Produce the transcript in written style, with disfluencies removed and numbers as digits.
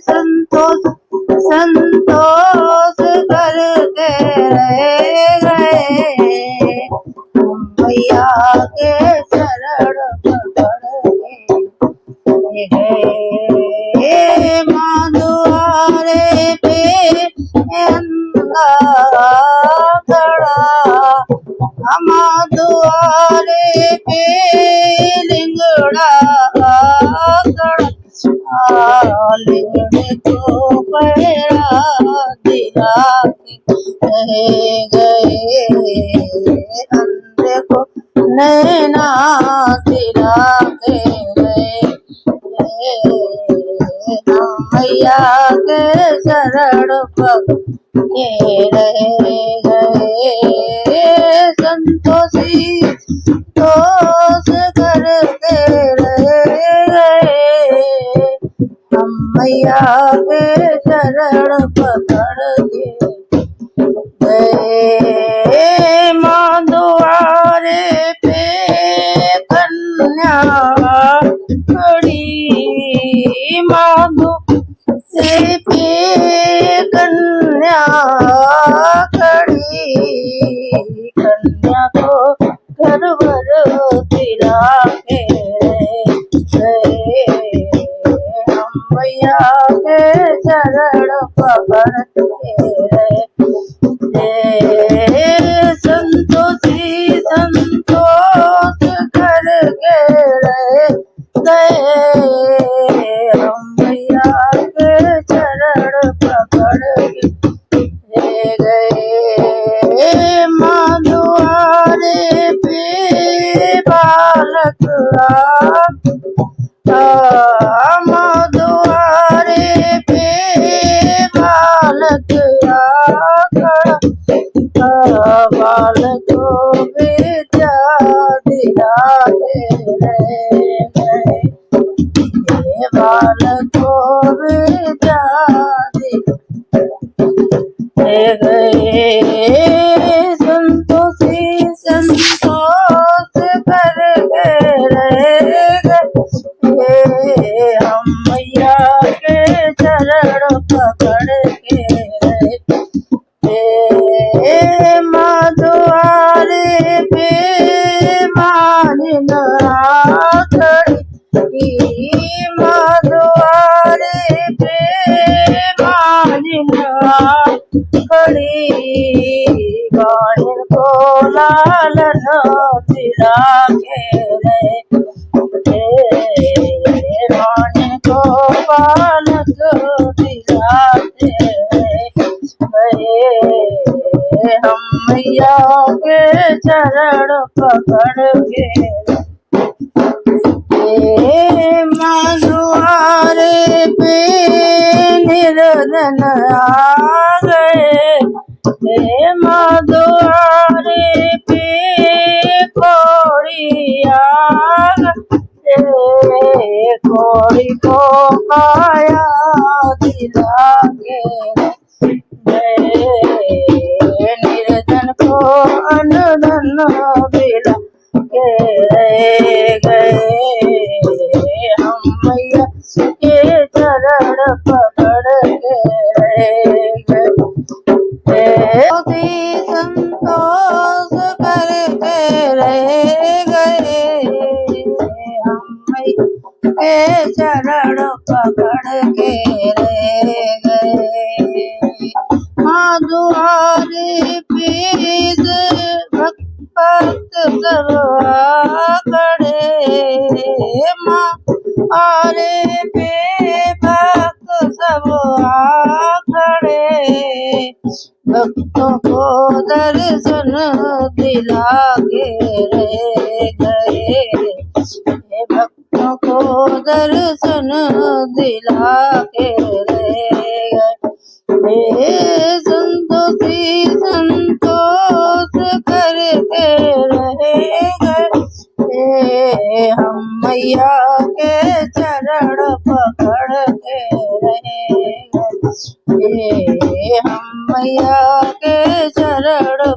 संतोष संतोष करके रह गए। मैया के चरण पकड़ के गए। माँ दुआरे पे अंगा खड़ा, माँ दुआरे पे लिंगड़ा खड़ा। लिंगड़े को पैरा दिला के गए। अंधे को नैना दिला के गए। मैया के चरण पकड़े रह गए। संतोषी तोष करके रह गए। हम मैया के चरण पकड़ के गए। माँ दुआरे पे कन्या खड़ी, माँ दुआरे पे कन्या खड़ी। कन्या को घर भर दिला के गए। हम मैया के चरण पकड़ के संतोषी संतोष करके रह गए। हम मैया के चरण पकड़ के गए। माँ दुआरे पे बालक माँ दुआरे पे बालक बालक को विद्या दिला के गए। बालक को विद्या दिला गए। संतोषी संतोष करके रह गए। हम मैया के चरण पकड़ के गए। माँ दुआरे पे मालिन खड़ी, माँ दुआरे पे मालिन खड़ी। बालिन को लालन दिला के गए। बालिन को बालक दिला के गए। हम मैया के चरण पकड़ के माँ दुआरे पे निर्धन आ गए। माँ दुआरे पे कोड़ी आ गए। कोड़ी को पाया दिला के गए। निर्धन को अनुधन दिला के गए। हम मैया के चरण पकड़ के गए। संतोष करके रह गए। हम मैया के चरण पकड़ के रह गए। माँ दुआरे पे भक्त सब खड़े। माँ दुआरे पे भक्त सब खड़े। भक्तों को दर्शन दिला के रह गए। भक्तों को दर्शन दिला के रह गए। संतोषी संतोष करके रह गए। हम मैया के चरण पकड़ के रह गए। हम मैया के चरण